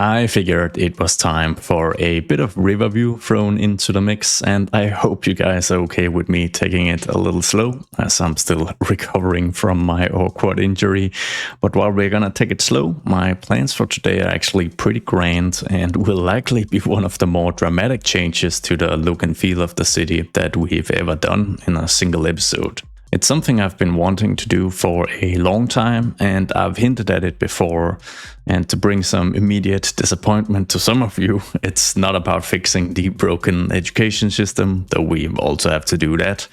I figured it was time for a bit of Riverview thrown into the mix, and I hope you guys are okay with me taking it a little slow, as I'm still recovering from my awkward injury. But while we're gonna take it slow, my plans for today are actually pretty grand and will likely be one of the more dramatic changes to the look and feel of the city that we've ever done in a single episode. It's something I've been wanting to do for a long time, and I've hinted at it before. And to bring some immediate disappointment to some of you, it's not about fixing the broken education system, though we also have to do that.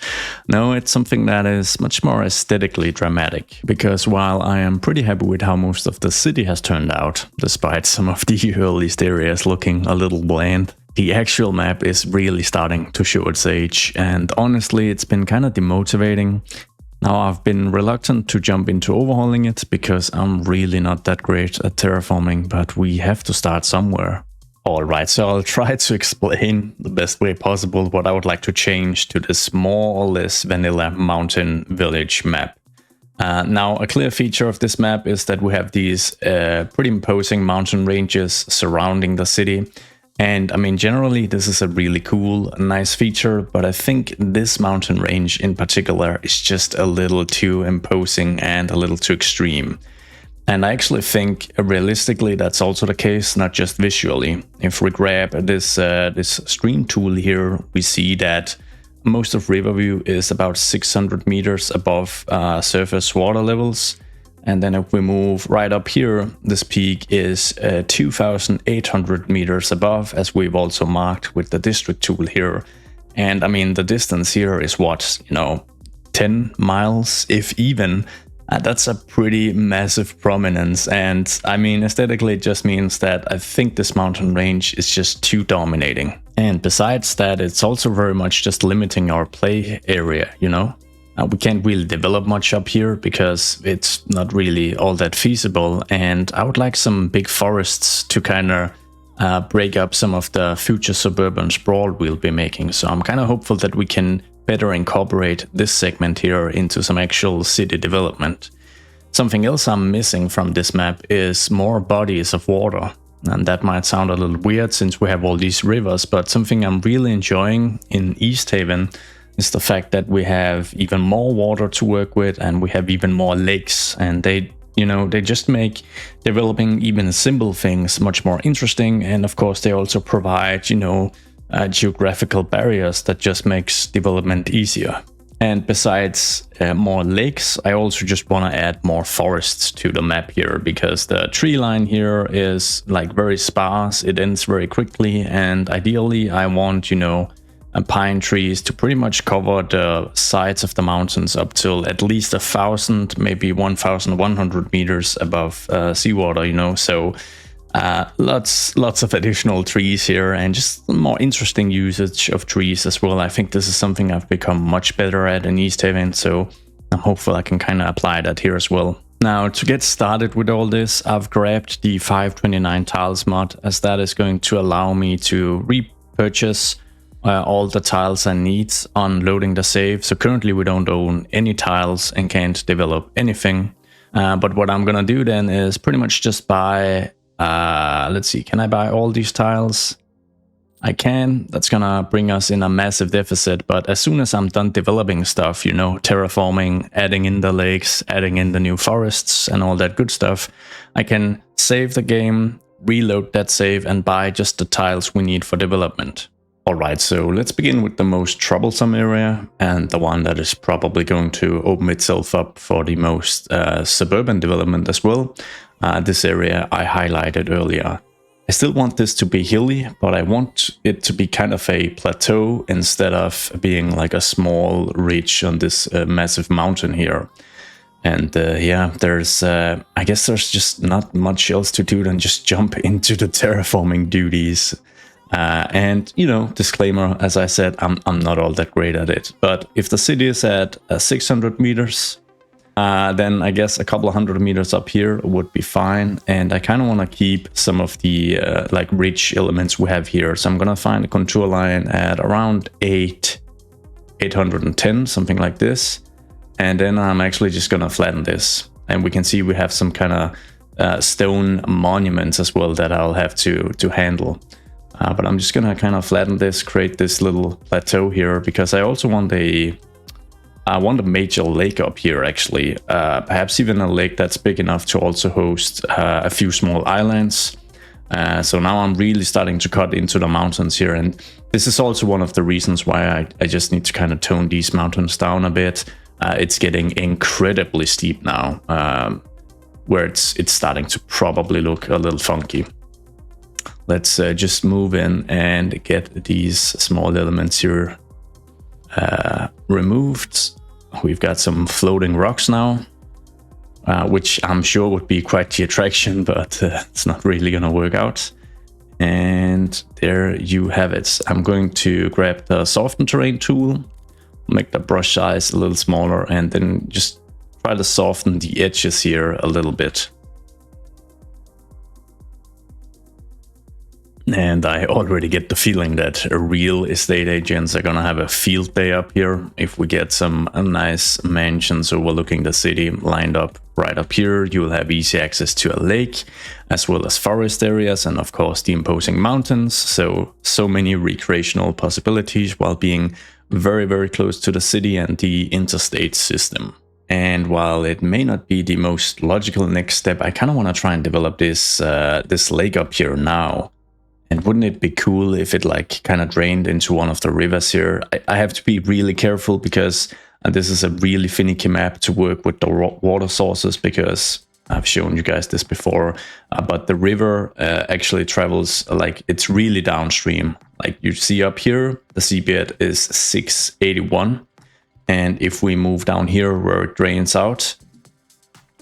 No, it's something that is much more aesthetically dramatic, because while I am pretty happy with how most of the city has turned out, despite some of the earliest areas looking a little bland, the actual map is really starting to show its age, and honestly it's been kind of demotivating. Now, I've been reluctant to jump into overhauling it because I'm really not that great at terraforming, but we have to start somewhere. Alright, so I'll try to explain the best way possible what I would like to change to this more or less vanilla mountain village map. Now, a clear feature of this map is that we have these pretty imposing mountain ranges surrounding the city. And I mean, generally, this is a really cool, nice feature, but I think this mountain range in particular is just a little too imposing and a little too extreme. And I actually think realistically that's also the case, not just visually. If we grab this stream tool here, we see that most of Riverview is about 600 meters above surface water levels. And then if we move right up here, this peak is 2,800 meters above, as we've also marked with the district tool here. And I mean, the distance here is what, 10 miles, if even. That's a pretty massive prominence. And I mean, aesthetically, it just means that I think this mountain range is just too dominating. And besides that, it's also very much just limiting our play area, We can't really develop much up here because it's not really all that feasible, and I would like some big forests to kind of break up some of the future suburban sprawl we'll be making. So I'm kind of hopeful that we can better incorporate this segment here into some actual city development. Something else I'm missing from this map is more bodies of water. And that might sound a little weird since we have all these rivers, but something I'm really enjoying in East Haven is the fact that we have even more water to work with, and we have even more lakes, and they just make developing even simple things much more interesting. And of course they also provide, geographical barriers that just makes development easier. And besides more lakes, I also just want to add more forests to the map here, because the tree line here is like very sparse, it ends very quickly, and ideally I want, pine trees to pretty much cover the sides of the mountains up till at least 1,000, maybe 1,100 meters above seawater, so lots of additional trees here, and just more interesting usage of trees as well. I think this is something I've become much better at in East Haven, so I'm hopeful I can kind of apply that here as well. Now, to get started with all this, I've grabbed the 529 tiles mod, as that is going to allow me to repurchase all the tiles I need on loading the save. So currently we don't own any tiles and can't develop anything. But what I'm gonna do then is pretty much just buy, let's see, can I buy all these tiles? I can. That's gonna bring us in a massive deficit, but as soon as I'm done developing stuff, terraforming, adding in the lakes, adding in the new forests and all that good stuff, I can save the game, reload that save, and buy just the tiles we need for development. Alright, so let's begin with the most troublesome area, and the one that is probably going to open itself up for the most suburban development as well. This area I highlighted earlier. I still want this to be hilly, but I want it to be kind of a plateau instead of being like a small ridge on this massive mountain here. And yeah, I guess there's just not much else to do than just jump into the terraforming duties. And disclaimer, as I said, I'm not all that great at it, but if the city is at 600 meters, then I guess a couple of 100 meters up here would be fine. And I kind of want to keep some of the like ridge elements we have here, so I'm gonna find a contour line at around 810, something like this, and then I'm actually just gonna flatten this, and we can see we have some kind of stone monuments as well that I'll have to handle. But I'm just gonna kind of flatten this, create this little plateau here, because I also want a major lake up here, actually. Perhaps even a lake that's big enough to also host a few small islands. So now I'm really starting to cut into the mountains here, and this is also one of the reasons why I just need to kind of tone these mountains down a bit. It's getting incredibly steep now, where it's starting to probably look a little funky. Let's just move in and get these small elements here removed. We've got some floating rocks now, which I'm sure would be quite the attraction, but it's not really gonna work out. And there you have it. I'm going to grab the soften terrain tool, make the brush size a little smaller, and then just try to soften the edges here a little bit. And I already get the feeling that real estate agents are gonna have a field day up here if we get some nice mansions overlooking the city lined up right up here. You will have easy access to a lake, as well as forest areas, and of course the imposing mountains. So many recreational possibilities while being very, very close to the city and the interstate system. And while it may not be the most logical next step, I kind of want to try and develop this lake up here now. And wouldn't it be cool if it like kind of drained into one of the rivers here? I have to be really careful because this is a really finicky map to work with the water sources, because I've shown you guys this before, but the river actually travels, like, it's really downstream. Like you see up here, the seabed is 681. And if we move down here where it drains out,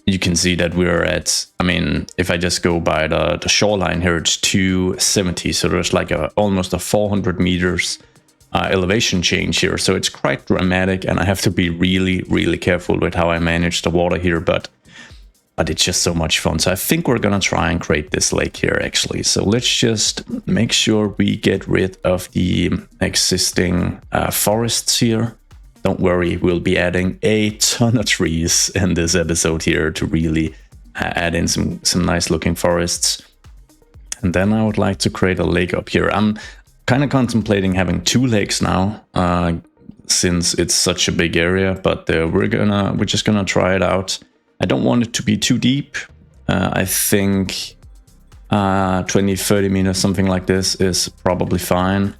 you can see that we're at, I mean, if I just go by the shoreline here, it's 270. So there's like almost a 400 meters elevation change here. So it's quite dramatic, and I have to be really, really careful with how I manage the water here. But it's just so much fun. So I think we're gonna try and create this lake here, actually. So let's just make sure we get rid of the existing forests here. Don't worry, we'll be adding a ton of trees in this episode here to really add in some nice looking forests. And then I would like to create a lake up here. I'm kind of contemplating having 2 lakes now, since it's such a big area, but we're just gonna try it out. I don't want it to be too deep. I think 20-30 meters, something like this, is probably fine.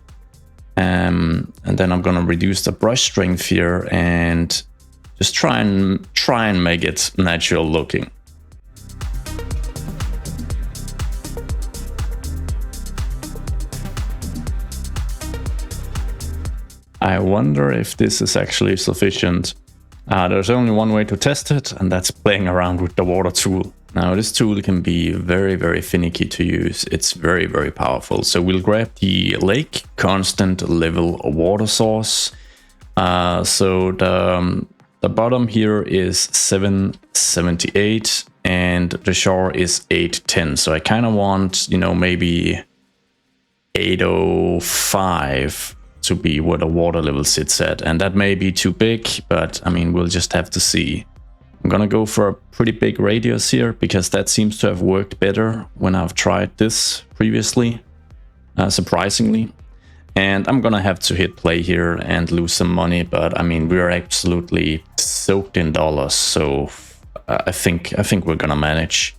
And then I'm gonna reduce the brush strength here and just try and make it natural looking. I wonder if this is actually sufficient. There's only one way to test it, and that's playing around with the water tool. Now, this tool can be very, very finicky to use. It's very, very powerful. So we'll grab the lake constant level water source. So the bottom here is 778 and the shore is 810. So I kind of want, you know, maybe 805 to be where the water level sits at. And that may be too big, but I mean, we'll just have to see. I'm gonna go for a pretty big radius here because that seems to have worked better when I've tried this previously, surprisingly. And I'm gonna have to hit play here and lose some money, but I mean, we're absolutely soaked in dollars, so I think we're gonna manage.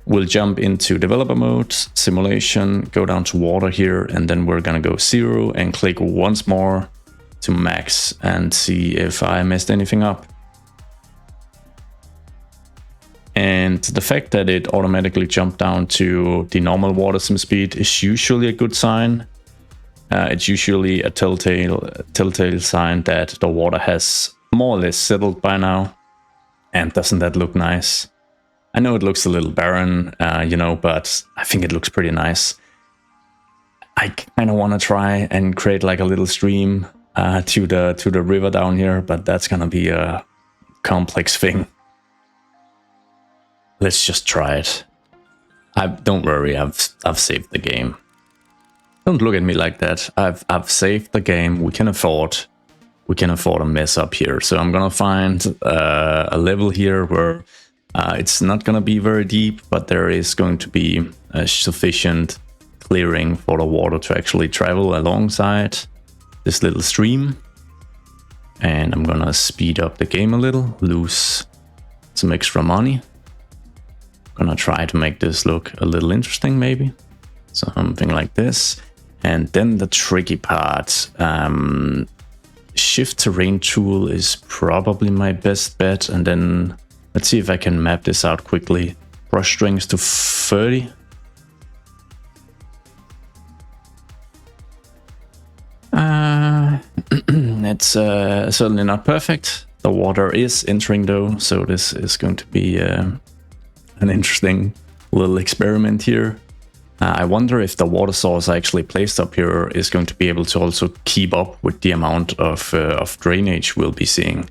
We'll jump into developer mode, simulation, go down to water here, and then we're gonna go 0 and click once more to max and see if I messed anything up. And the fact that it automatically jumped down to the normal water sim speed is usually a good sign. It's usually a telltale sign that the water has more or less settled by now. And doesn't that look nice? I know it looks a little barren, you know, but I think it looks pretty nice. I kind of want to try and create like a little stream to the river down here, but that's gonna be a complex thing. Let's just try it. Don't worry, I've saved the game. Don't look at me like that. I've saved the game. We can afford a mess up here. So I'm gonna find a level here where It's not going to be very deep, but there is going to be sufficient clearing for the water to actually travel alongside this little stream. And I'm gonna speed up the game a little, lose some extra money. Gonna try to make this look a little interesting, maybe something like this. And then the tricky part, shift terrain tool is probably my best bet. And then let's see if I can map this out quickly. Brush strings to 30. It's certainly not perfect. The water is entering though, so this is going to be an interesting little experiment here. I wonder if the water source I actually placed up here is going to be able to also keep up with the amount of drainage we'll be seeing.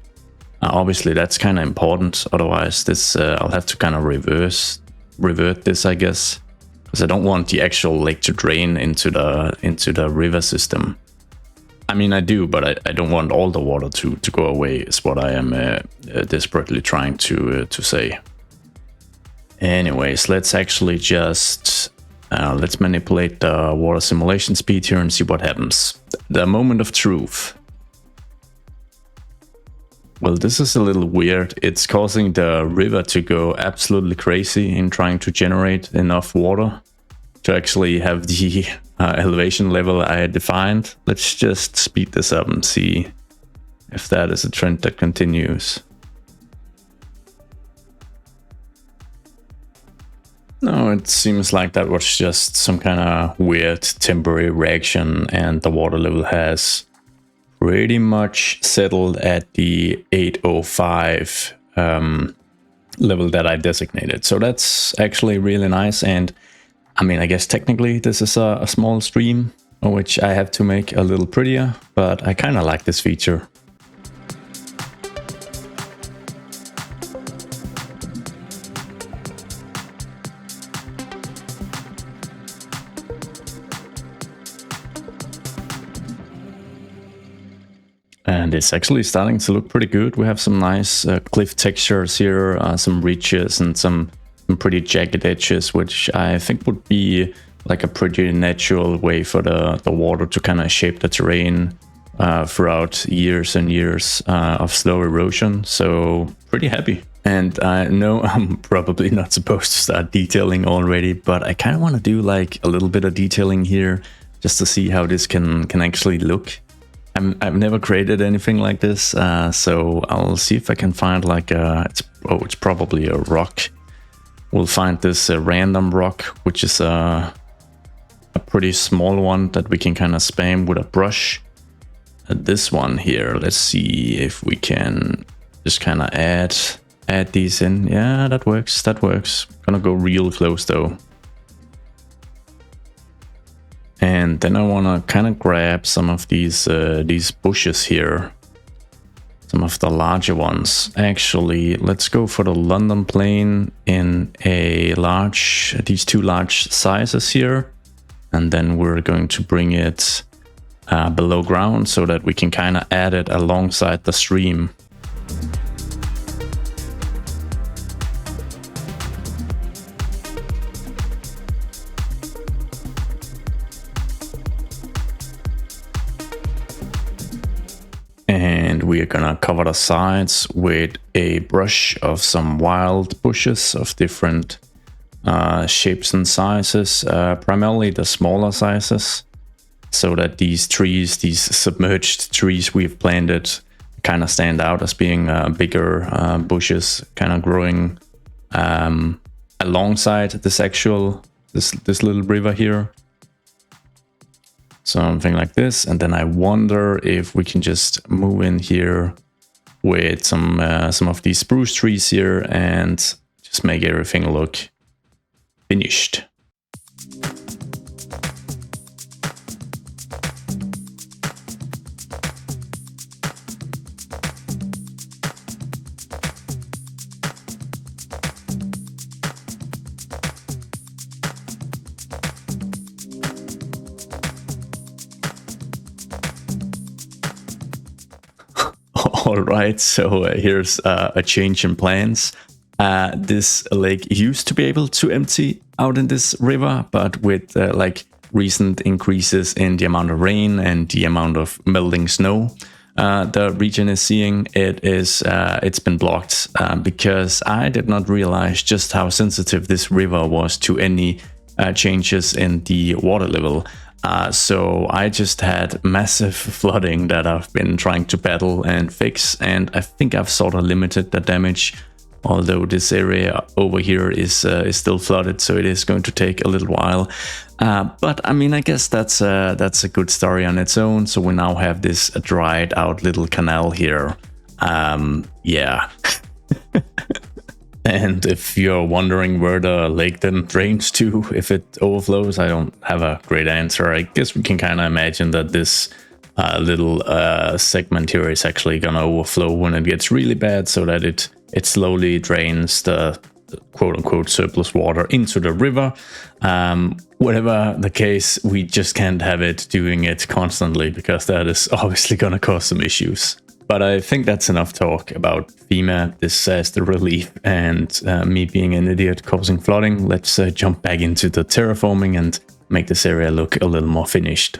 Obviously that's kind of important, otherwise this I'll have to kind of revert this, I guess, because I don't want the actual lake to drain into the river system. I mean, I do, but I don't want all the water to go away, is what I am desperately trying to say. Anyways, let's actually just let's manipulate the water simulation speed here and see what happens. The moment of truth. Well, this is a little weird. It's causing the river to go absolutely crazy in trying to generate enough water to actually have the elevation level I had defined. Let's just speed this up and see if that is a trend that continues. No, it seems like that was just some kind of weird temporary reaction, and the water level has pretty much settled at the 805 level that I designated. So that's actually really nice. And I mean, I guess technically this is a small stream, which I have to make a little prettier, but I kind of like this feature. And it's actually starting to look pretty good. We have some nice cliff textures here, some ridges and some pretty jagged edges, which I think would be like a pretty natural way for the water to kind of shape the terrain throughout years and years of slow erosion. So pretty happy. And I know I'm probably not supposed to start detailing already, but I kind of want to do like a little bit of detailing here just to see how this can actually look. I've never created anything like this, so I'll see if I can find like it's probably a rock. We'll find this random rock, which is a pretty small one that we can kind of spam with a brush. This one here, let's see if we can just kind of add these in. Yeah, that works. Gonna go real close though. And then I want to kind of grab some of these bushes here, some of the larger ones. Actually, let's go for the London plane in these two large sizes here. And then we're going to bring it below ground so that we can kind of add it alongside the stream. And we are gonna cover the sides with a brush of some wild bushes of different shapes and sizes, primarily the smaller sizes, so that these trees, these submerged trees we've planted, kind of stand out as being bigger bushes, kind of growing alongside this little river here. Something like this. And then I wonder if we can just move in here with some of these spruce trees here and just make everything look finished. All right, so here's a change in plans. This lake used to be able to empty out in this river, but with like recent increases in the amount of rain and the amount of melting snow the region is seeing, it's been blocked because I did not realize just how sensitive this river was to any changes in the water level. So I just had massive flooding that I've been trying to battle and fix, and I think I've sort of limited the damage, although this area over here is still flooded, so it is going to take a little while. But I mean, I guess that's a good story on its own. So we now have this dried out little canal here. Yeah. And if you're wondering where the lake then drains to if it overflows, I don't have a great answer. I guess we can kind of imagine that this little segment here is actually gonna overflow when it gets really bad, so that it slowly drains the quote-unquote surplus water into the river. Whatever the case, we just can't have it doing it constantly, because that is obviously gonna cause some issues. But I think that's enough talk about FEMA, disaster relief, and me being an idiot causing flooding. Let's jump back into the terraforming and make this area look a little more finished.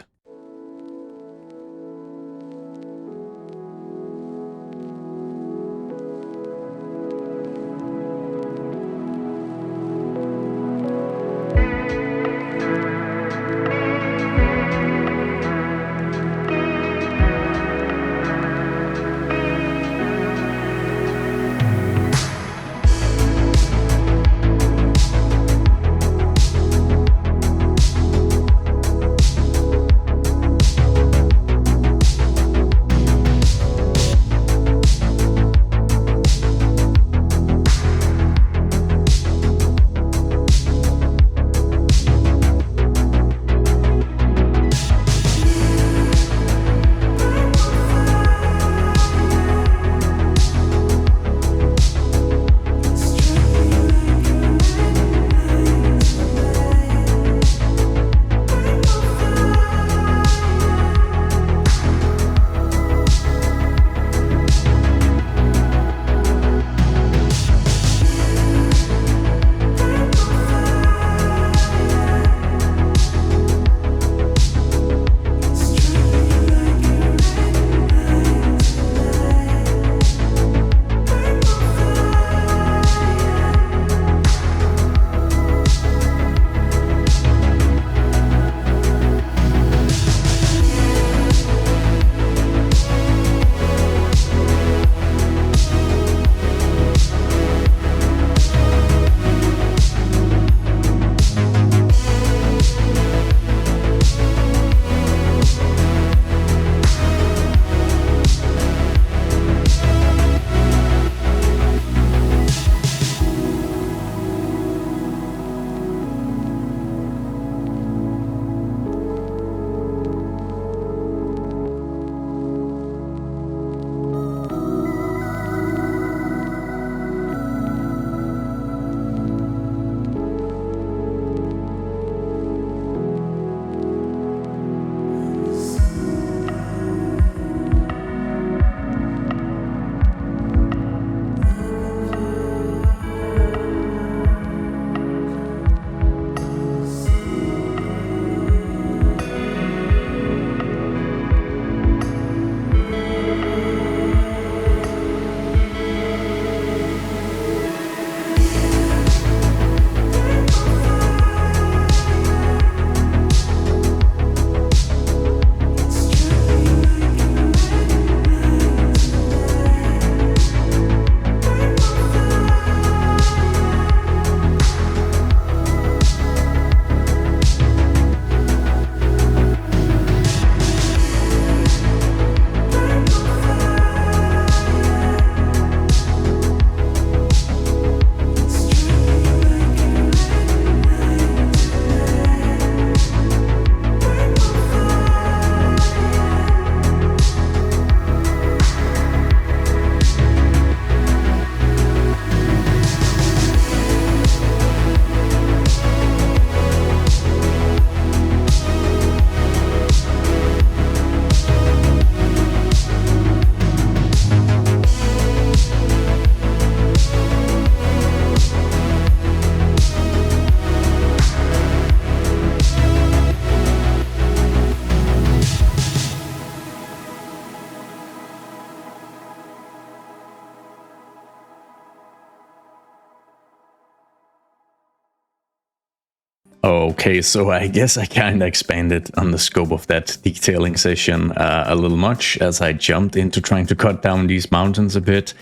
Okay, so I guess I kind of expanded on the scope of that detailing session a little much as I jumped into trying to cut down these mountains a bit.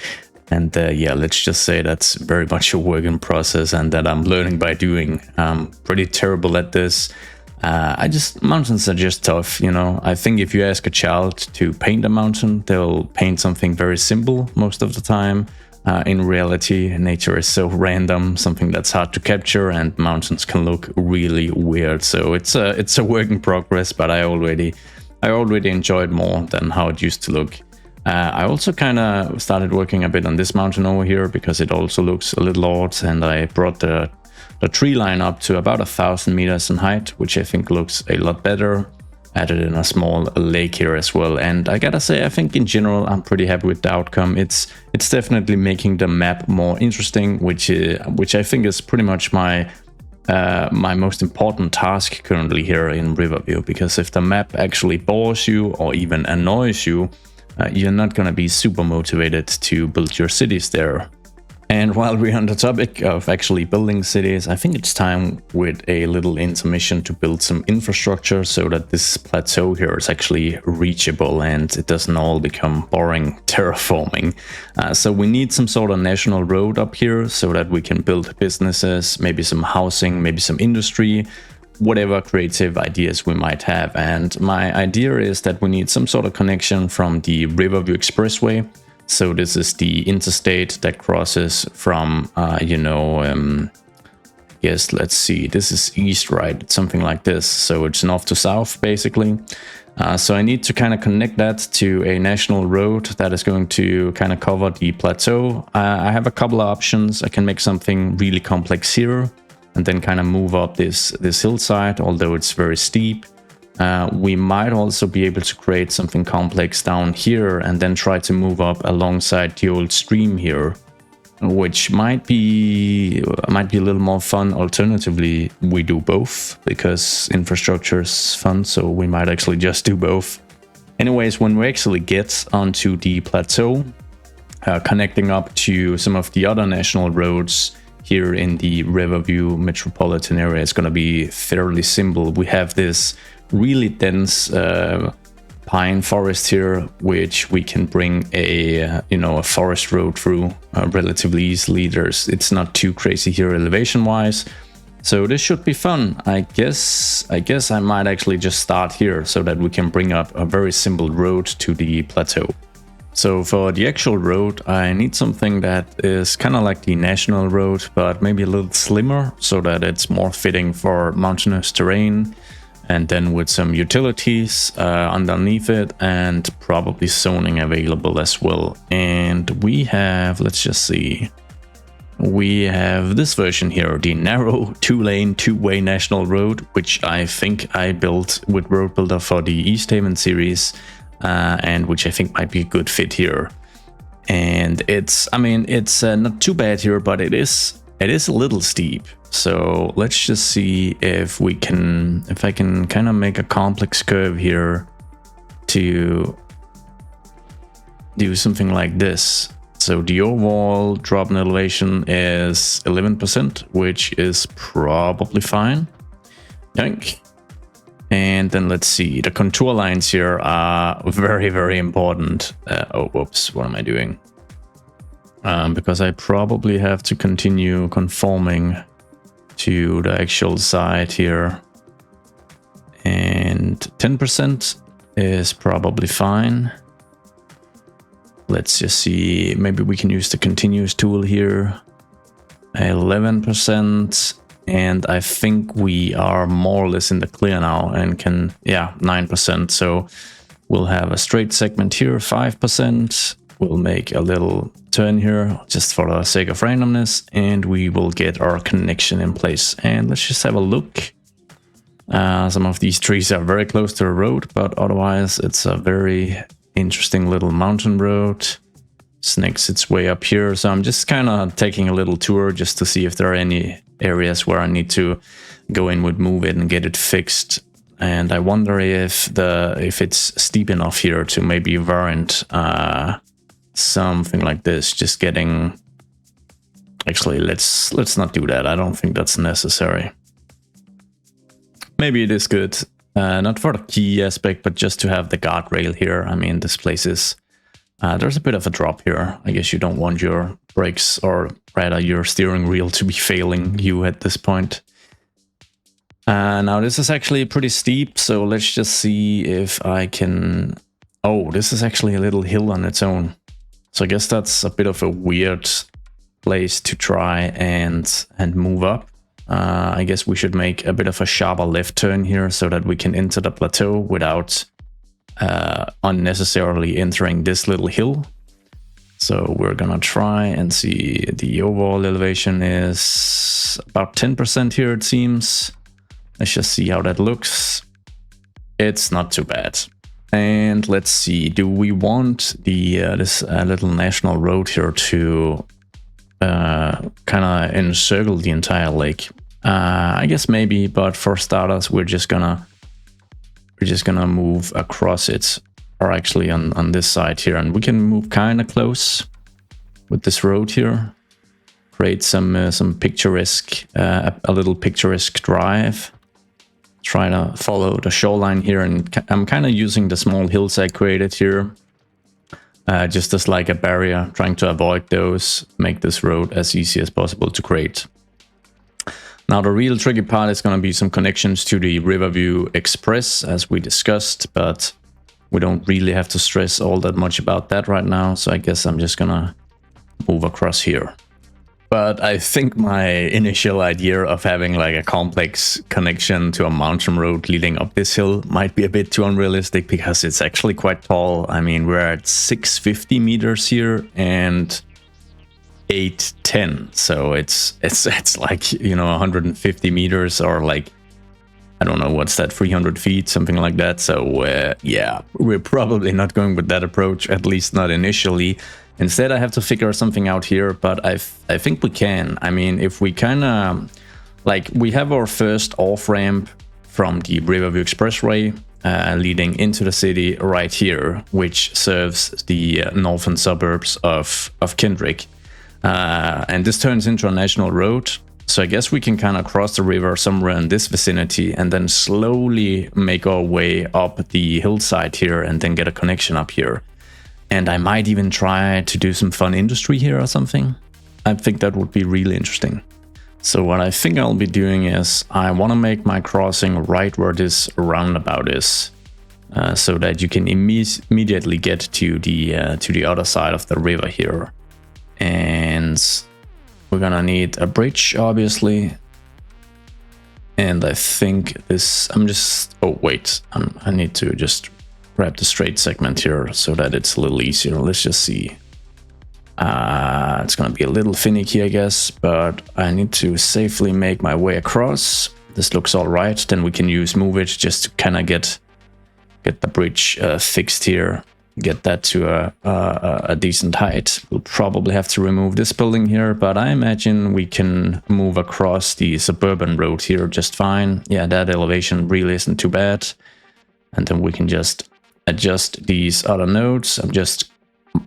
And yeah, let's just say that's very much a work in process and that I'm learning by doing. I'm pretty terrible at this. Mountains are just tough, you know. I think if you ask a child to paint a mountain, they'll paint something very simple most of the time. In reality, nature is so random, something that's hard to capture, and mountains can look really weird. So it's a work in progress, but I already enjoyed more than how it used to look. I also kind of started working a bit on this mountain over here because it also looks a little odd, and I brought the tree line up to about 1,000 meters in height, which I think looks a lot better. Added in a small lake here as well, and I gotta say, I think in general I'm pretty happy with the outcome. It's definitely making the map more interesting, which I think is pretty much my most important task currently here in Riverview, because if the map actually bores you or even annoys you, you're not gonna be super motivated to build your cities there. And while we're on the topic of actually building cities, I think it's time with a little intermission to build some infrastructure so that this plateau here is actually reachable and it doesn't all become boring terraforming. So we need some sort of national road up here so that we can build businesses, maybe some housing, maybe some industry, whatever creative ideas we might have. And my idea is that we need some sort of connection from the Riverview Expressway. So this is the interstate that crosses from, yes, let's see, this is east, right? It's something like this. So it's north to south, basically. So I need to kind of connect that to a national road that is going to kind of cover the plateau. I have a couple of options. I can make something really complex here and then kind of move up this hillside, although it's very steep. We might also be able to create something complex down here and then try to move up alongside the old stream here, which might be a little more fun. Alternatively, we do both because infrastructure is fun, so we might actually just do both. Anyways, when we actually get onto the plateau, connecting up to some of the other national roads here in the Riverview metropolitan area, is going to be fairly simple. We have this really dense pine forest here, which we can bring a forest road through relatively easily. It's not too crazy here elevation wise, so this should be fun. I guess I might actually just start here so that we can bring up a very simple road to the plateau. So for the actual road, I need something that is kind of like the national road, but maybe a little slimmer so that it's more fitting for mountainous terrain. And then with some utilities underneath it and probably zoning available as well. And we have, let's just see, we have this version here, the narrow 2-lane, 2-way national road, which I think I built with Road Builder for the East Haven series, and which I think might be a good fit here. And it's not too bad here, but it is a little steep. So let's just see if I can kind of make a complex curve here to do something like this. So the overall drop in elevation is 11%, which is probably fine. Yank. And then let's see, the contour lines here are very, very important. Oh, whoops, what am I doing? Because I probably have to continue conforming to the actual side here, and 10% is probably fine. Let's just see, maybe we can use the continuous tool here. 11%, and I think we are more or less in the clear now and can, yeah, 9%. So we'll have a straight segment here, 5%. We'll make a little turn here just for the sake of randomness, and we will get our connection in place. And let's just have a look. Some of these trees are very close to the road, but otherwise it's a very interesting little mountain road. Snakes its way up here, so I'm just kind of taking a little tour just to see if there are any areas where I need to go in with Move It and get it fixed. And I wonder if it's steep enough here to maybe warrant something like this. Just getting, actually, let's not do that. I don't think that's necessary. maybe it is good, not for the key aspect, but just to have the guardrail here. I mean, this place is, there's a bit of a drop here. I guess you don't want your brakes, or rather your steering wheel, to be failing you at this point. Now this is actually pretty steep, so let's just see if I can... Oh, this is actually a little hill on its own. So I guess that's a bit of a weird place to try and move up. I guess we should make a bit of a sharper left turn here so that we can enter the plateau without unnecessarily entering this little hill. So we're gonna try and see. The overall elevation is about 10% here, it seems. Let's just see how that looks. It's not too bad. And let's see, do we want the this little national road here to kind of encircle the entire lake? I guess maybe, but for starters, we're just gonna move across it, or actually on this side here, and we can move kind of close with this road here. Create some picturesque, a little picturesque drive. Try to follow the shoreline here, and I'm kind of using the small hills I created here just as like a barrier, trying to avoid those, make this road as easy as possible to create. Now the real tricky part is going to be some connections to the Riverview Express, as we discussed, but we don't really have to stress all that much about that right now, so I guess I'm just gonna move across here. But I think my initial idea of having like a complex connection to a mountain road leading up this hill might be a bit too unrealistic, because it's actually quite tall. I mean, we're at 650 meters here and 810, so it's like, you know, 150 meters, or like, I don't know, what's that, 300 feet, something like that. So yeah, we're probably not going with that approach, at least not initially. Instead, I have to figure something out here, but I think we can. I mean, if we kind of, like, we have our first off-ramp from the Riverview Expressway leading into the city right here, which serves the northern suburbs of Kendrick. And this turns into a national road. So I guess we can kind of cross the river somewhere in this vicinity and then slowly make our way up the hillside here and then get a connection up here. And I might even try to do some fun industry here or something. I think that would be really interesting. So what I think I'll be doing is I want to make my crossing right where this roundabout is, so that you can immediately get to the other side of the river here. And we're gonna need a bridge, obviously. And I think this, oh wait, I need to just grab the straight segment here so that it's a little easier. Let's just see. It's gonna be a little finicky, I guess, but I need to safely make my way across. This looks all right. Then we can use move it just to kind of get the bridge fixed here, get that to a decent height. We'll probably have to remove this building here, but I imagine we can move across the suburban road here just fine. Yeah, that elevation really isn't too bad. And then we can just adjust these other nodes. I'm just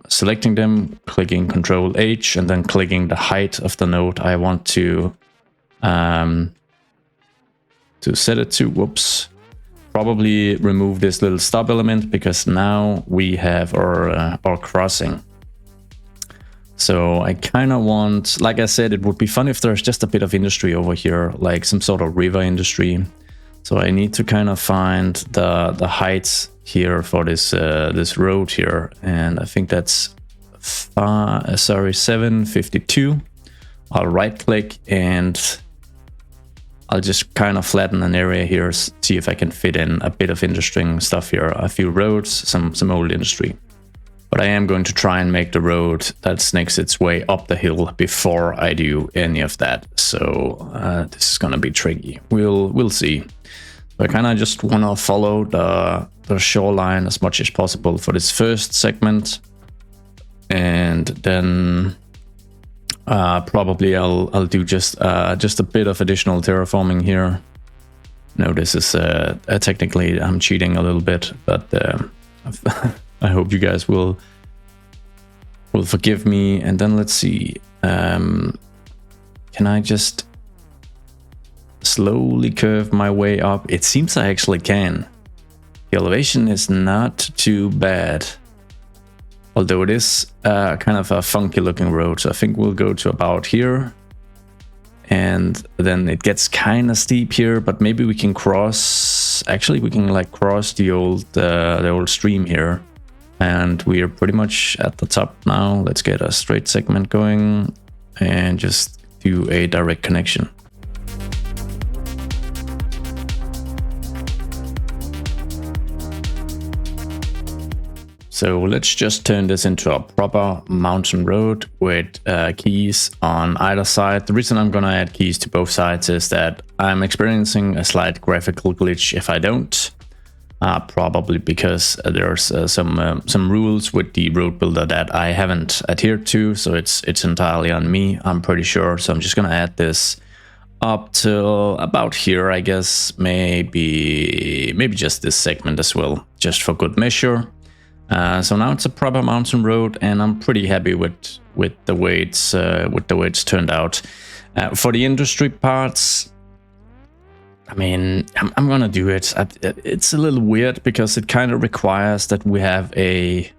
selecting them, clicking Control H, and then clicking the height of the node I want to set it to. Whoops. Probably remove this little stop element, because now we have our crossing. So I kind of want, like I said, it would be fun if there's just a bit of industry over here, like some sort of river industry. So I need to kind of find the heights here for this this road here, and I think that's 752. I'll right click and I'll just kind of flatten an area here, see if I can fit in a bit of interesting stuff here. A few roads, some old industry. But I am going to try and make the road that snakes its way up the hill before I do any of that. So this is gonna be tricky. We'll see. So I kind of just want to follow the shoreline as much as possible for this first segment, and then probably I'll do just a bit of additional terraforming here. No, this is technically I'm cheating a little bit, but I hope you guys will forgive me. And then let's see, can I just slowly curve my way up. It seems I actually can. The elevation is not too bad. Although it is kind of a funky looking road. So I think we'll go to about here. And then it gets kind of steep here, but maybe we can cross. Actually, we can like cross the old stream here. And we are pretty much at the top now. Let's get a straight segment going and just do a direct connection. So let's just turn this into a proper mountain road with keys on either side. The reason I'm gonna add keys to both sides is that I'm experiencing a slight graphical glitch if I don't. Probably because there's some rules with the road builder that I haven't adhered to, so it's entirely on me, I'm pretty sure. So I'm just gonna add this up till about here, I guess. Maybe just this segment as well, just for good measure. So now it's a proper mountain road, and I'm pretty happy with the way it's turned out. For the industry parts, I mean, I'm gonna do it. It's a little weird because it kind of requires that we have a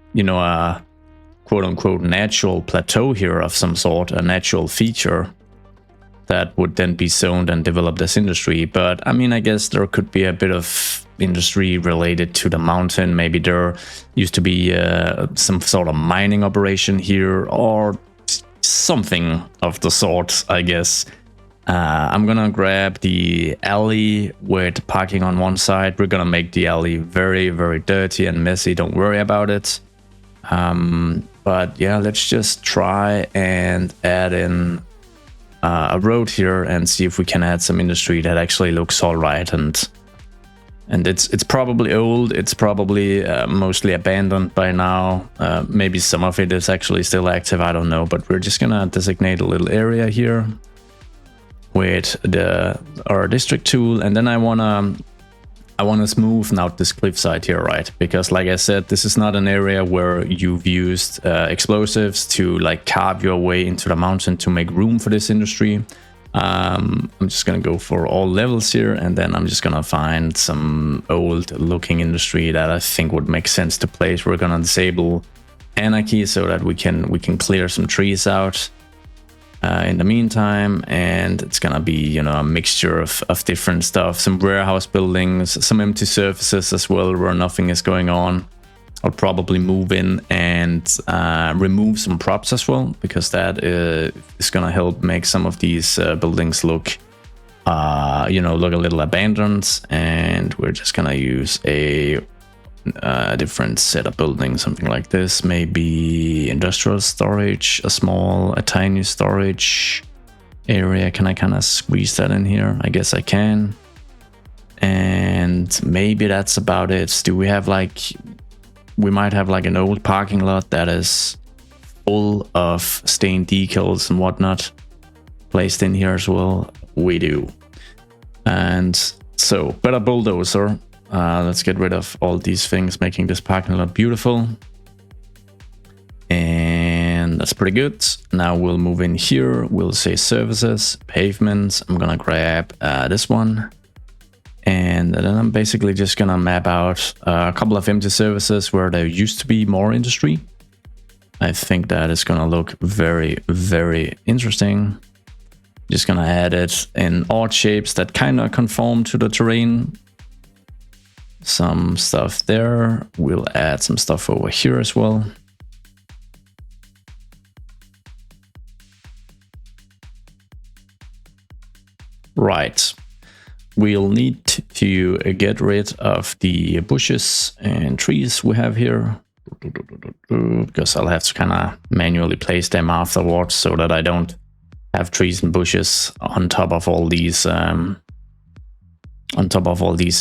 quote-unquote natural plateau here of some sort, a natural feature that would then be zoned and developed as industry. But I mean, I guess there could be a bit of industry related to the mountain. Maybe there used to be some sort of mining operation here or something of the sort, I guess. I'm gonna grab the alley with parking on one side. We're gonna make the alley very, very dirty and messy. Don't worry about it. But yeah, let's just try and add in a road here and see if we can add some industry that actually looks all right. And it's probably old. It's probably mostly abandoned by now. Maybe some of it is actually still active. I don't know. But we're just gonna designate a little area here with our district tool, and then I wanna smooth out this cliffside here, right? Because like I said, this is not an area where you've used explosives to like carve your way into the mountain to make room for this industry. I'm just gonna go for all levels here, and then I'm just gonna find some old looking industry that I think would make sense to place. We're gonna disable Anarchy so that we can clear some trees out in the meantime, and it's gonna be, you know, a mixture of different stuff, some warehouse buildings, some empty surfaces as well where nothing is going on. I'll probably move in and remove some props as well, because that is gonna help make some of these buildings look look a little abandoned. And we're just gonna use a different set of buildings, something like this, maybe industrial storage, a tiny storage area. Can I kind of squeeze that in here? I guess I can. And maybe that's about it. Do we have we might have like an old parking lot that is full of stained decals and whatnot placed in here as well. We do. And so better bulldozer. Let's get rid of all these things making this parking lot beautiful. And that's pretty good. Now we'll move in here. We'll say services, pavements. I'm gonna grab this one. And then I'm basically just gonna map out a couple of empty services where there used to be more industry. I think that is gonna look very, very interesting. Just gonna add it in odd shapes that kind of conform to the terrain. Some stuff there. We'll add some stuff over here as well. Right. We'll need to get rid of the bushes and trees we have here, because I'll have to kind of manually place them afterwards so that I don't have trees and bushes on top of all these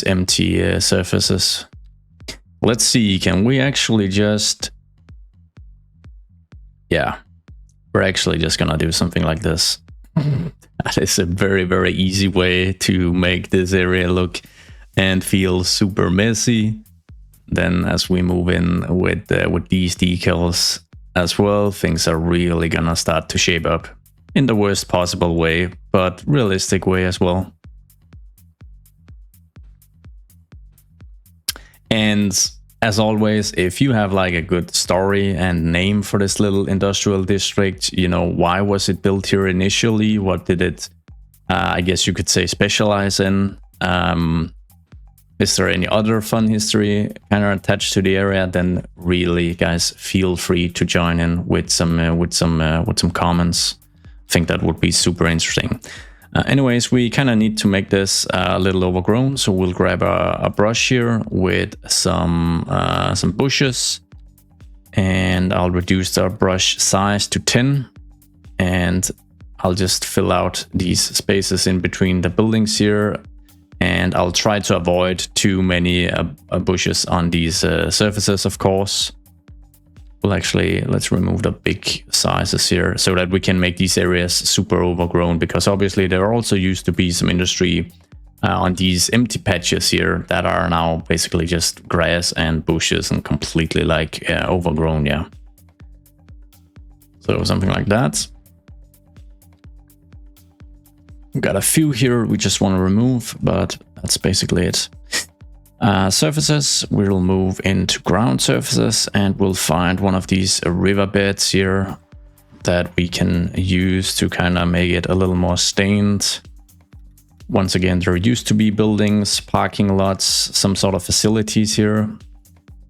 empty surfaces. Let's see, can we actually just... Yeah, we're actually just gonna do something like this. That is a very, very easy way to make this area look and feel super messy. Then as we move in with these decals as well, things are really gonna start to shape up in the worst possible way, but realistic way as well. And as always, if you have like a good story and name for this little industrial district, you know, why was it built here initially? What did it, I guess you could say, specialize in? Is there any other fun history kind of attached to the area? Then really, guys, feel free to join in with some comments. I think that would be super interesting. Anyways, we kind of need to make this a little overgrown, so we'll grab a brush here with some bushes, and I'll reduce the brush size to 10, and I'll just fill out these spaces in between the buildings here, and I'll try to avoid too many bushes on these surfaces, of course. Well, actually, let's remove the big sizes here so that we can make these areas super overgrown, because obviously there also used to be some industry on these empty patches here that are now basically just grass and bushes and completely like overgrown. Yeah. So something like that. We've got a few here we just want to remove, but that's basically it. Surfaces, we'll move into ground surfaces, and we'll find one of these riverbeds here that we can use to kind of make it a little more stained. Once again, there used to be buildings, parking lots, some sort of facilities here.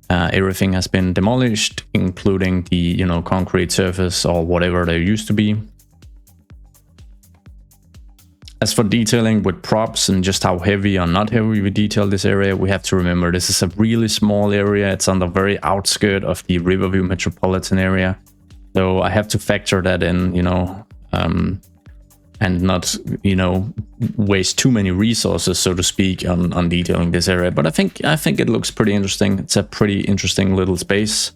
Everything has been demolished, including the, you know, concrete surface or whatever there used to be. As for detailing with props and just how heavy or not heavy we detail this area, we have to remember this is a really small area. It's on the very outskirts of the Riverview metropolitan area. So I have to factor that in, you know, and not, you know, waste too many resources, so to speak, on detailing this area. But I think it looks pretty interesting. It's a pretty interesting little space.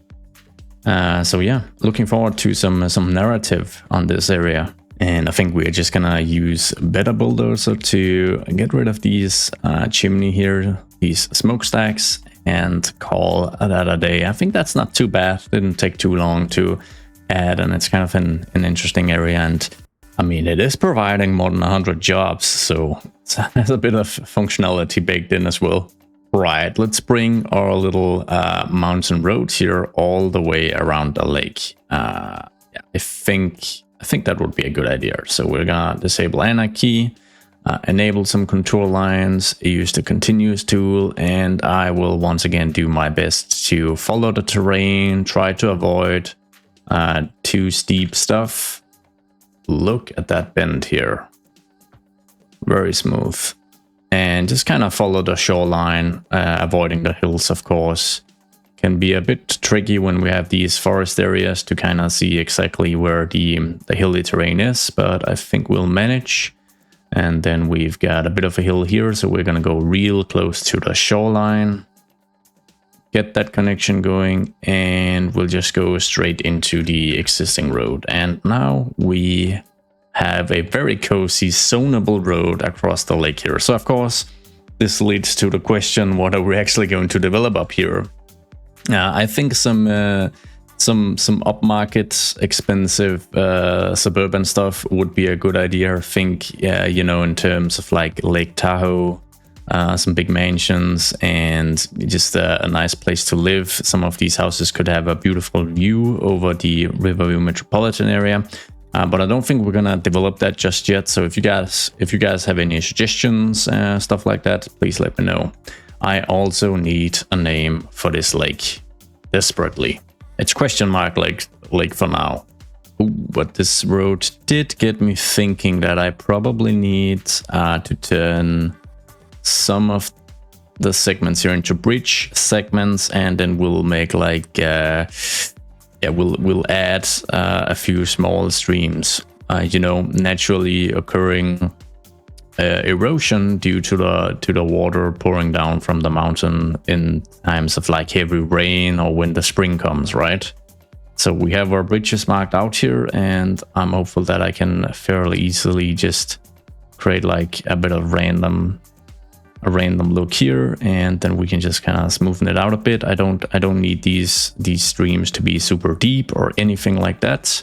So yeah, looking forward to some narrative on this area. And I think we're just gonna use better Bulldozer to get rid of these chimney here, these smokestacks, and call that a day. I think that's not too bad. Didn't take too long to add, and it's kind of an interesting area. And I mean, it is providing more than 100 jobs, so there's a bit of functionality baked in as well. Right, let's bring our little mountain road here all the way around the lake. Yeah, I think that would be a good idea. So we're gonna disable Anarchy, enable some contour lines, use the continuous tool, and I will once again do my best to follow the terrain, try to avoid too steep stuff. Look at that bend here. Very smooth. And just kind of follow the shoreline, avoiding the hills, of course. Can be a bit tricky when we have these forest areas to kind of see exactly where the hilly terrain is, but I think we'll manage. And then we've got a bit of a hill here, so we're gonna go real close to the shoreline, get that connection going, and we'll just go straight into the existing road. And now we have a very cozy, zonable road across the lake here. So of course, this leads to the question, what are we actually going to develop up here? I think some upmarket, expensive suburban stuff would be a good idea. I think, yeah, you know, in terms of like Lake Tahoe, some big mansions, and just a nice place to live. Some of these houses could have a beautiful view over the Riverview metropolitan area. But I don't think we're gonna develop that just yet. So if you guys have any suggestions, stuff like that, please let me know. I also need a name for this lake desperately. It's question mark lake for now. Ooh, but this road did get me thinking that I probably need to turn some of the segments here into bridge segments, and then we'll make like we'll add a few small streams, you know, naturally occurring erosion due to the water pouring down from the mountain in times of like heavy rain or when the spring comes, right? So we have our bridges marked out here, and I'm hopeful that I can fairly easily just create like a bit of random look here, and then we can just kind of smoothen it out a bit. I don't need these streams to be super deep or anything like that.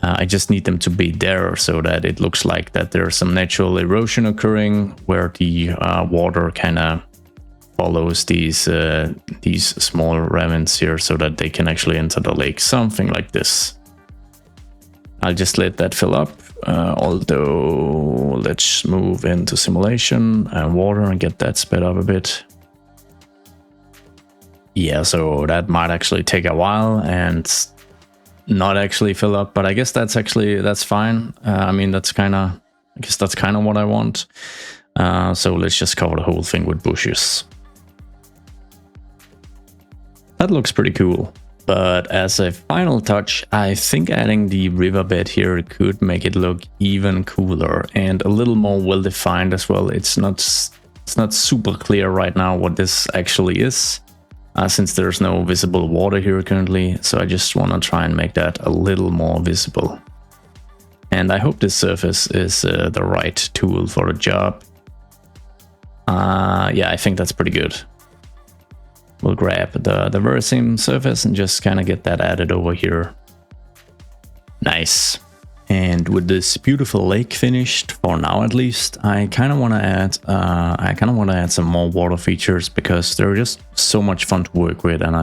I just need them to be there so that it looks like that there's some natural erosion occurring where the water kind of follows these small ravens here so that they can actually enter the lake, something like this. I'll just let that fill up, although let's move into simulation and water and get that sped up a bit. Yeah, so that might actually take a while and not actually fill up, but I guess that's fine. I mean, I guess that's kind of what I want. So let's just cover the whole thing with bushes. That looks pretty cool. But as a final touch, I think adding the riverbed here could make it look even cooler and a little more well-defined as well. It's not super clear right now what this actually is, since there's no visible water here currently. So I just want to try and make that a little more visible. And I hope this surface is the right tool for the job. Yeah, I think that's pretty good. We'll grab the very same surface and just kind of get that added over here. Nice. And with this beautiful lake finished, for now at least, I kind of want to add some more water features because they're just so much fun to work with. And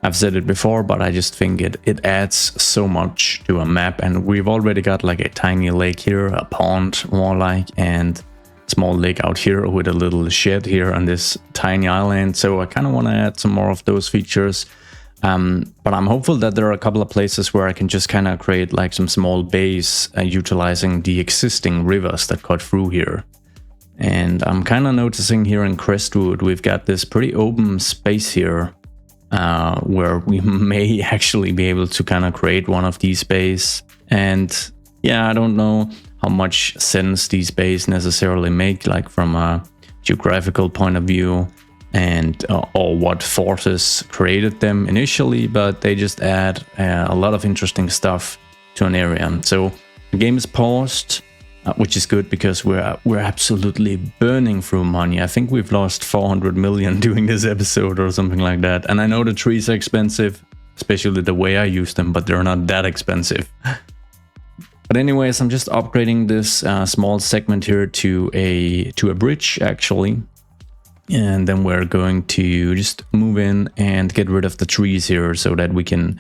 I've said it before, but I just think it adds so much to a map. And we've already got like a tiny lake here, a pond more like, and small lake out here with a little shed here on this tiny island. So I kind of want to add some more of those features. But I'm hopeful that there are a couple of places where I can just kind of create like some small bays utilizing the existing rivers that cut through here. And I'm kind of noticing here in Crestwood, we've got this pretty open space here where we may actually be able to kind of create one of these bays. And yeah, I don't know how much sense these bays necessarily make, like from a geographical point of view, and or what forces created them initially, but they just add a lot of interesting stuff to an area. So the game is paused, which is good because we're absolutely burning through money. I think we've lost 400 million doing this episode or something like that. And I know the trees are expensive, especially the way I use them, but they're not that expensive. But anyways, I'm just upgrading this small segment here to a bridge actually. And then we're going to just move in and get rid of the trees here so that we can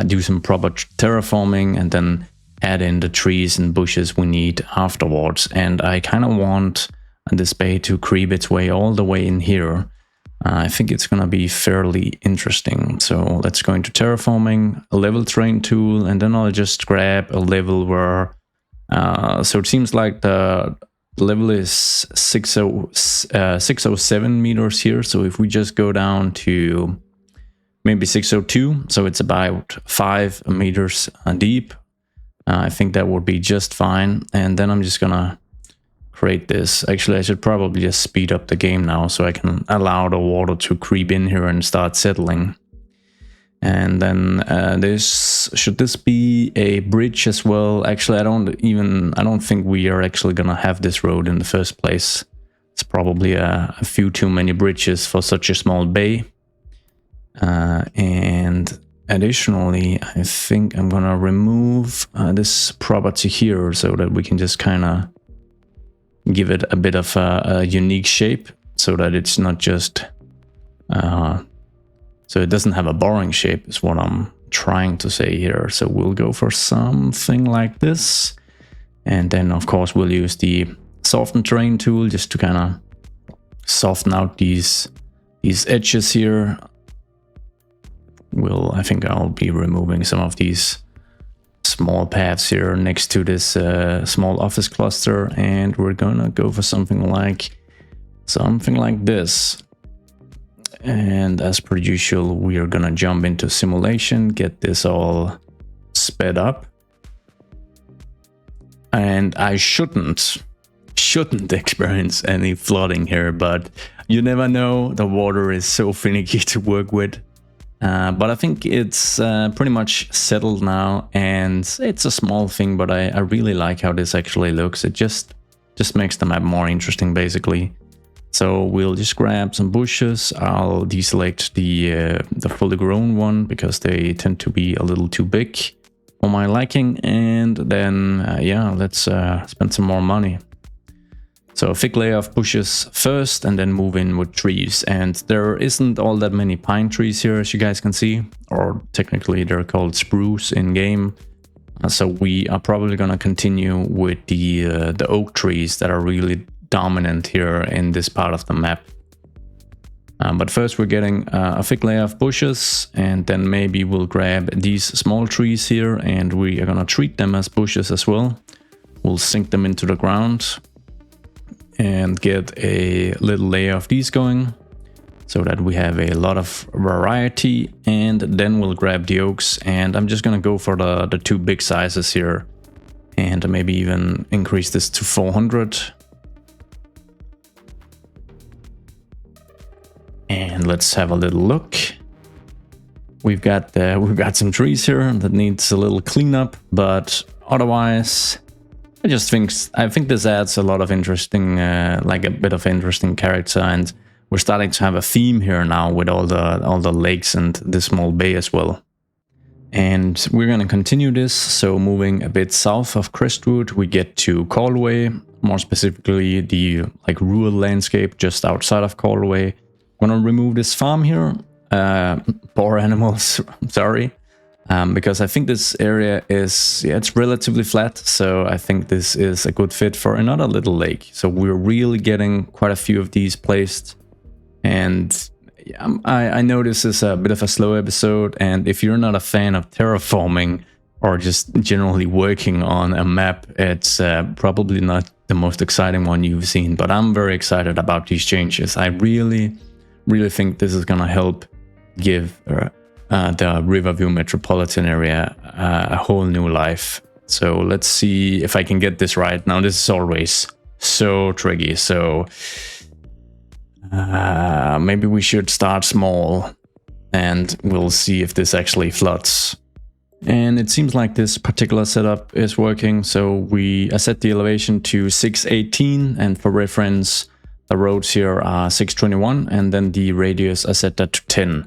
do some proper terraforming and then add in the trees and bushes we need afterwards. And I kind of want this bay to creep its way all the way in here. I think it's going to be fairly interesting. So let's go into terraforming, a level train tool, and then I'll just grab a level where, so it seems like the level is 607 meters here. So if we just go down to maybe 602, so it's about 5 meters deep, I think that would be just fine. And then I'm just gonna create this. Actually, I should probably just speed up the game now so I can allow the water to creep in here and start settling. And then should this be a bridge as well? Actually, I don't think we are actually gonna have this road in the first place. It's probably a few too many bridges for such a small bay. And additionally, I think I'm gonna remove this property here so that we can just kind of give it a bit of a unique shape so that it's not just so it doesn't have a boring shape is what I'm trying to say here. So we'll go for something like this, and then of course we'll use the soften terrain tool just to kind of soften out these edges here. I think I'll be removing some of these small paths here next to this small office cluster, and we're gonna go for something like this. And as per usual, we are gonna jump into simulation, get this all sped up. And I shouldn't experience any flooding here, but you never know. The water is so finicky to work with. But I think it's pretty much settled now, and it's a small thing, but I really like how this actually looks. It just makes the map more interesting, basically. So we'll just grab some bushes. I'll deselect the fully grown one because they tend to be a little too big for my liking. And then yeah, let's spend some more money. So a thick layer of bushes first and then move in with trees. And there isn't all that many pine trees here, as you guys can see, or technically they're called spruce in game. So we are probably going to continue with the oak trees that are really dominant here in this part of the map. But first we're getting a thick layer of bushes, and then maybe we'll grab these small trees here and we are going to treat them as bushes as well. We'll sink them into the ground and get a little layer of these going so that we have a lot of variety. And then we'll grab the oaks, and I'm just going to go for the two big sizes here and maybe even increase this to 400. And let's have a little look. We've got some trees here that needs a little cleanup, but otherwise, I think this adds a lot of interesting, like a bit of interesting character, and we're starting to have a theme here now with all the lakes and this small bay as well. And we're gonna continue this. So moving a bit south of Crestwood, we get to Callaway, more specifically the like rural landscape just outside of Callaway. I'm gonna remove this farm here, poor animals, sorry, because I think this area is, it's relatively flat, so I think this is a good fit for another little lake. So we're really getting quite a few of these placed, and I know this is a bit of a slow episode, and if you're not a fan of terraforming or just generally working on a map, it's probably not the most exciting one you've seen, but I'm very excited about these changes. I really think this is gonna help give the Riverview metropolitan area a whole new life. So let's see if I can get this right. Now this is always so tricky, so maybe we should start small and we'll see if this actually floods. And it seems like this particular setup is working. So I set the elevation to 618, and for reference, the roads here are 621, and then the radius I set that to 10,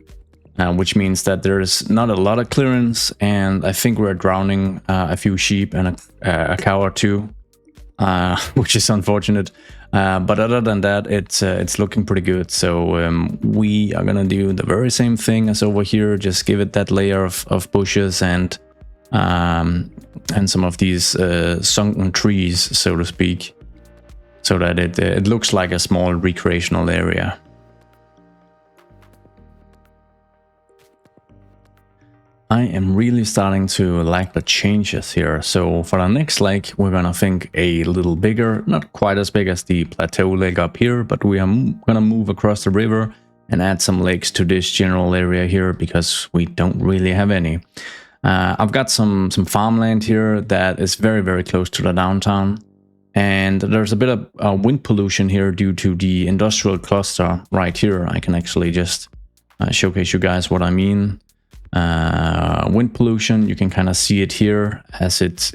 which means that there's not a lot of clearance, and I think we're drowning a few sheep and a cow or two, which is unfortunate. But other than that, it's looking pretty good. So we are gonna do the very same thing as over here, just give it that layer of bushes and some of these sunken trees, so to speak, so that it looks like a small recreational area. I am really starting to like the changes here. So for the next lake, we're gonna think a little bigger, not quite as big as the Plateau lake up here, but we are gonna move across the river and add some lakes to this general area here because we don't really have any. I've got some farmland here that is very, very close to the downtown. And there's a bit of wind pollution here due to the industrial cluster right here. I can actually just showcase you guys what I mean. Wind pollution, you can kind of see it here as it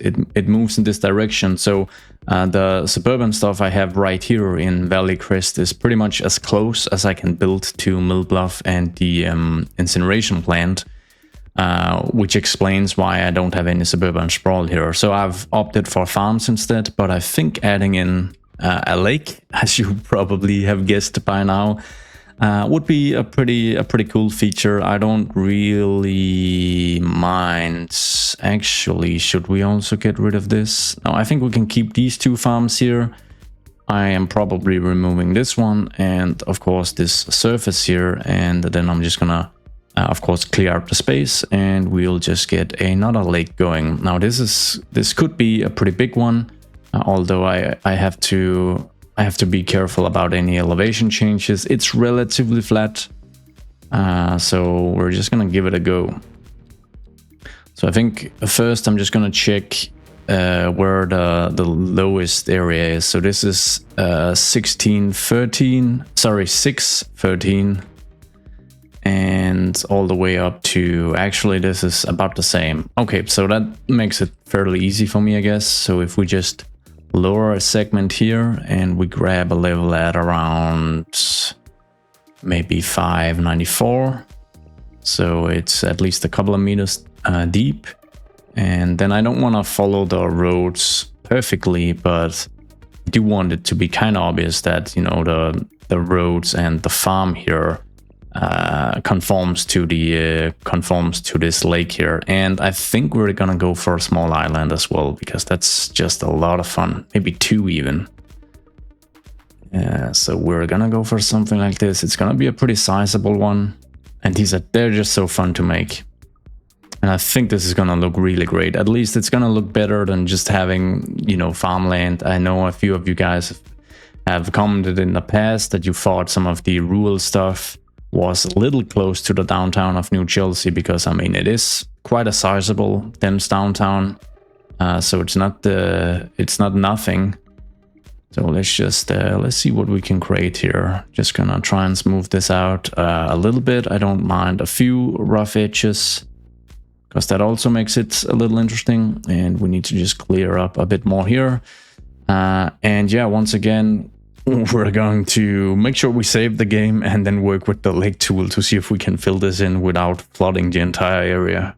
moves in this direction. So the suburban stuff I have right here in Valley Crest is pretty much as close as I can build to Mill Bluff and the incineration plant. Which explains why I don't have any suburban sprawl here. So I've opted for farms instead, but I think adding in a lake, as you probably have guessed by now, would be a pretty cool feature. I don't really mind. Actually, should we also get rid of this? No, I think we can keep these two farms here. I am probably removing this one and of course this surface here, and then I'm just gonna of course clear out the space and we'll just get another lake going. Now this could be a pretty big one, although I have to be careful about any elevation changes. It's relatively flat, so we're just gonna give it a go. So I think first I'm just gonna check where the lowest area is. So this is 613, and all the way up to, actually this is about the same. Okay, so that makes it fairly easy for me, I guess. So if we just lower a segment here and we grab a level at around maybe 594, so it's at least a couple of meters deep. And then I don't want to follow the roads perfectly, but I do want it to be kind of obvious that, you know, the roads and the farm here conforms to this lake here. And I think we're gonna go for a small island as well, because that's just a lot of fun. Maybe 2 even. So we're gonna go for something like this. It's gonna be a pretty sizable one, and they're just so fun to make. And I think this is gonna look really great. At least it's gonna look better than just having, you know, farmland. I know a few of you guys have commented in the past that you thought some of the rural stuff was a little close to the downtown of New Chelsea, because I mean it is quite a sizable, dense downtown. So it's not nothing. So let's see what we can create here. Just gonna try and smooth this out a little bit. I don't mind a few rough edges, because that also makes it a little interesting. And we need to just clear up a bit more here. And yeah, once again, we're going to make sure we save the game and then work with the lake tool to see if we can fill this in without flooding the entire area.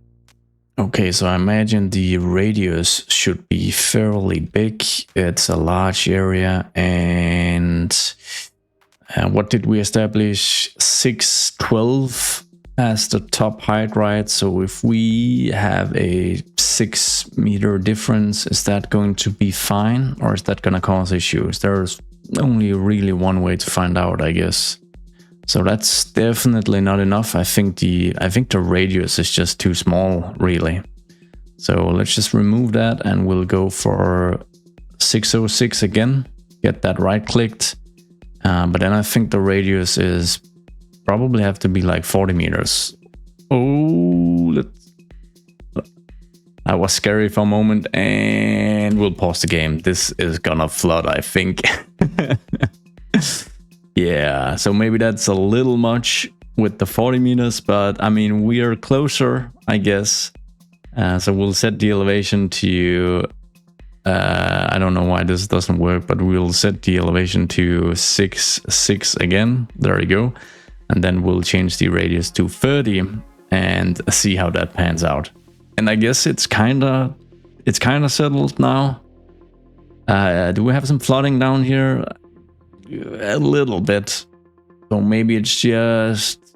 Okay, so I imagine the radius should be fairly big. It's a large area, and what did we establish? 612 as the top height, right? So if we have a 6 meter difference, is that going to be fine, or is that going to cause issues? There's only really one way to find out, I guess. So that's definitely not enough. I think the radius is just too small, really. So let's just remove that, and we'll go for 606 again. Get that right clicked. But then I think the radius is probably have to be like 40 meters. Oh, that was scary for a moment, and we'll pause the game. This is gonna flood, I think. Yeah, so maybe that's a little much with the 40 meters, but I mean, we are closer, I guess. So we'll set the elevation to, I don't know why this doesn't work, but we'll set the elevation to 6 again. There you go. And then we'll change the radius to 30 and see how that pans out. And I guess it's kind of settled now. Do we have some flooding down here? A little bit. So maybe it's just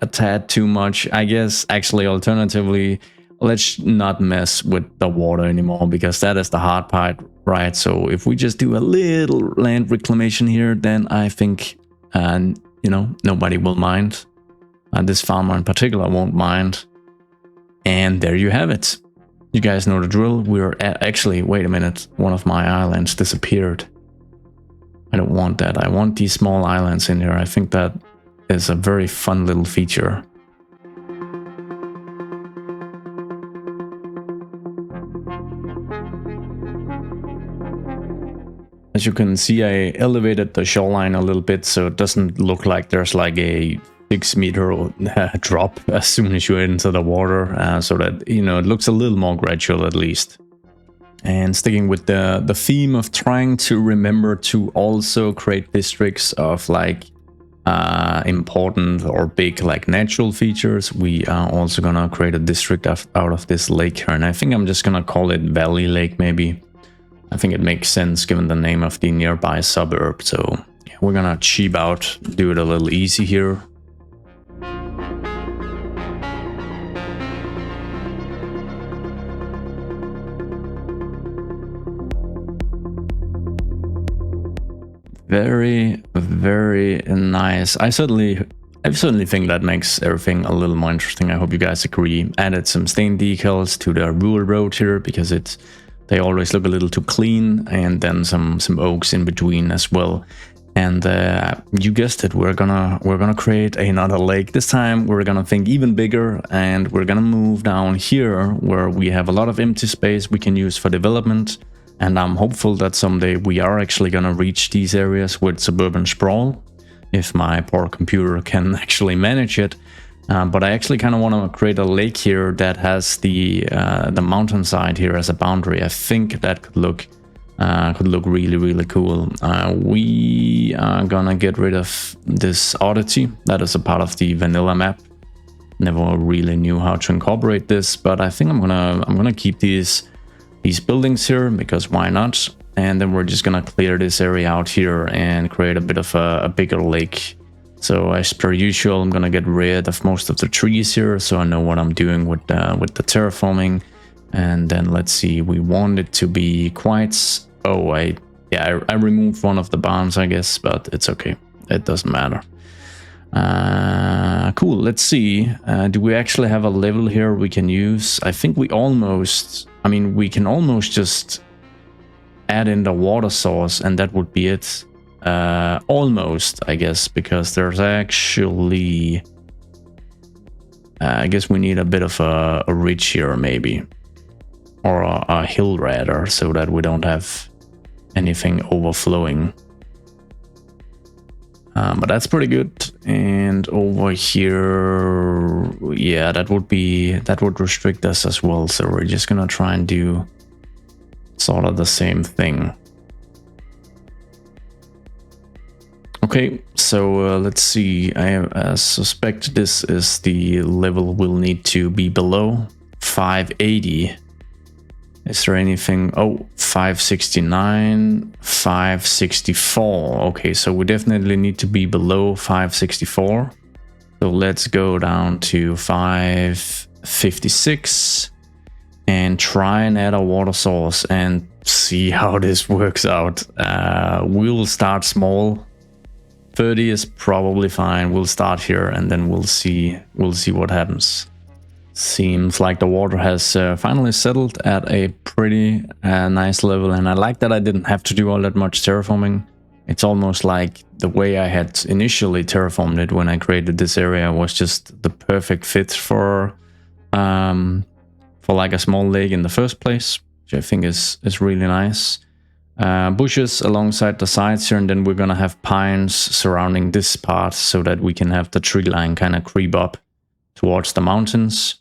a tad too much. I guess actually alternatively, let's not mess with the water anymore, because that is the hard part, right? So if we just do a little land reclamation here, then I think, you know, nobody will mind. This farmer in particular won't mind. And there you have it. You guys know the drill. We're actually, wait a minute, one of my islands disappeared. I don't want that. I want these small islands in here. I think that is a very fun little feature. As you can see, I elevated the shoreline a little bit, so it doesn't look like there's like a 6 meter drop as soon as you enter the water, so that, you know, it looks a little more gradual at least. And sticking with the theme of trying to remember to also create districts of like important or big like natural features, we are also gonna create a district out of this lake here. And I think I'm just gonna call it Valley Lake maybe. I think it makes sense given the name of the nearby suburb. So yeah, we're gonna cheap out, do it a little easy here. Very, very nice. I certainly think that makes everything a little more interesting. I hope you guys agree. Added some stain decals to the rural road here, because they always look a little too clean, and then some oaks in between as well. And you guessed it, we're gonna create another lake. This time we're gonna think even bigger, and we're gonna move down here where we have a lot of empty space we can use for development. And I'm hopeful that someday we are actually gonna reach these areas with suburban sprawl, if my poor computer can actually manage it. But I actually kind of want to create a lake here that has the mountainside here as a boundary. I think that could look really, really cool. We are gonna get rid of this oddity that is a part of the vanilla map. Never really knew how to incorporate this, but I think I'm gonna keep these buildings here, because why not? and then we're just gonna clear this area out here and create a bit of a bigger lake. So as per usual, I'm gonna get rid of most of the trees here, so I know what I'm doing with the terraforming. And then let's see, we want it to be quite... Oh, I removed one of the barns, I guess, but it's okay. It doesn't matter. Cool, let's see. Do we actually have a level here we can use? I think we almost... I mean, we can almost just add in the water source and that would be it. Almost, I guess, because there's actually... I guess we need a bit of a ridge here, maybe. Or a hill, rather, so that we don't have anything overflowing. But that's pretty good. And over here, yeah, that would restrict us as well. So we're just gonna try and do sort of the same thing. Okay, so let's see. I suspect this is the level we'll need to be below 580. Is there anything? Oh, 569, 564. Okay, so we definitely need to be below 564. So let's go down to 556 and try and add a water source and see how this works out. We'll start small. 30 is probably fine. We'll start here and then we'll see what happens. Seems like the water has finally settled at a pretty nice level, and I like that I didn't have to do all that much terraforming. It's almost like the way I had initially terraformed it when I created this area was just the perfect fit for like a small lake in the first place, which I think is really nice. Bushes alongside the sides here, and then we're gonna have pines surrounding this part so that we can have the tree line kind of creep up towards the mountains.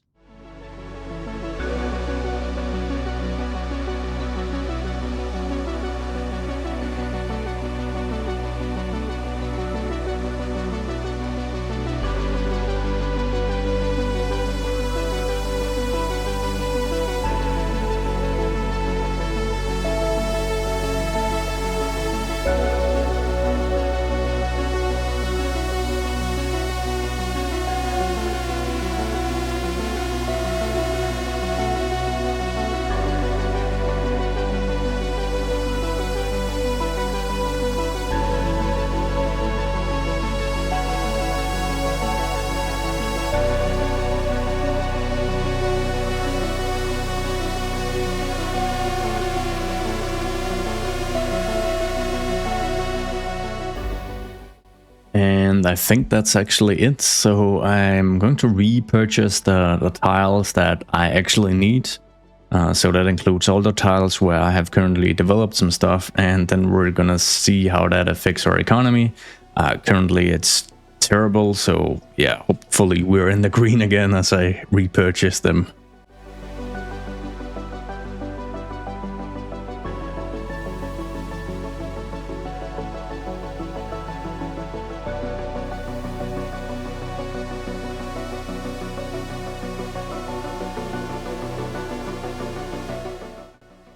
And I think that's actually it. So I'm going to repurchase the tiles that I actually need. So that includes all the tiles where I have currently developed some stuff, and then we're gonna see how that affects our economy. Currently it's terrible, so yeah, hopefully we're in the green again as I repurchase them.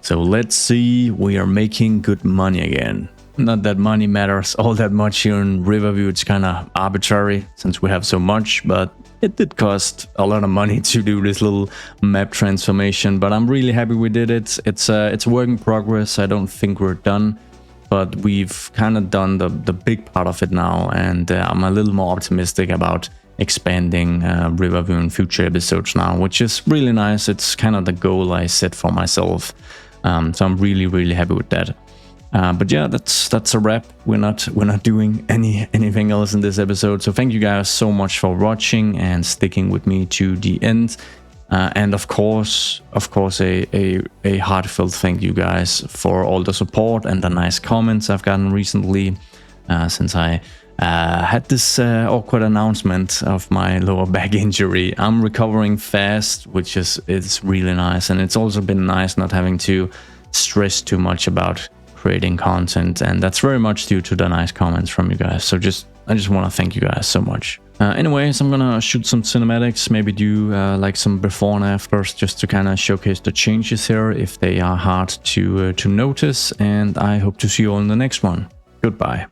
So let's see, we are making good money again. Not that money matters all that much here in Riverview, it's kind of arbitrary since we have so much, but it did cost a lot of money to do this little map transformation, but I'm really happy we did it. It's a work in progress, I don't think we're done, but we've kind of done the big part of it now, and I'm a little more optimistic about expanding Riverview in future episodes now, which is really nice. It's kind of the goal I set for myself. So I'm really happy with that. But yeah, that's a wrap. We're not doing anything else in this episode. So thank you guys so much for watching and sticking with me to the end. And of course, a heartfelt thank you guys for all the support and the nice comments I've gotten recently, since I had this awkward announcement of my lower back injury. I'm recovering fast, which is really nice, and it's also been nice not having to stress too much about creating content, and that's very much due to the nice comments from you guys. So I just want to thank you guys so much. Anyways, I'm gonna shoot some cinematics, maybe do like some before and afters, just to kind of showcase the changes here if they are hard to notice. And I hope to see you all in the next one. Goodbye.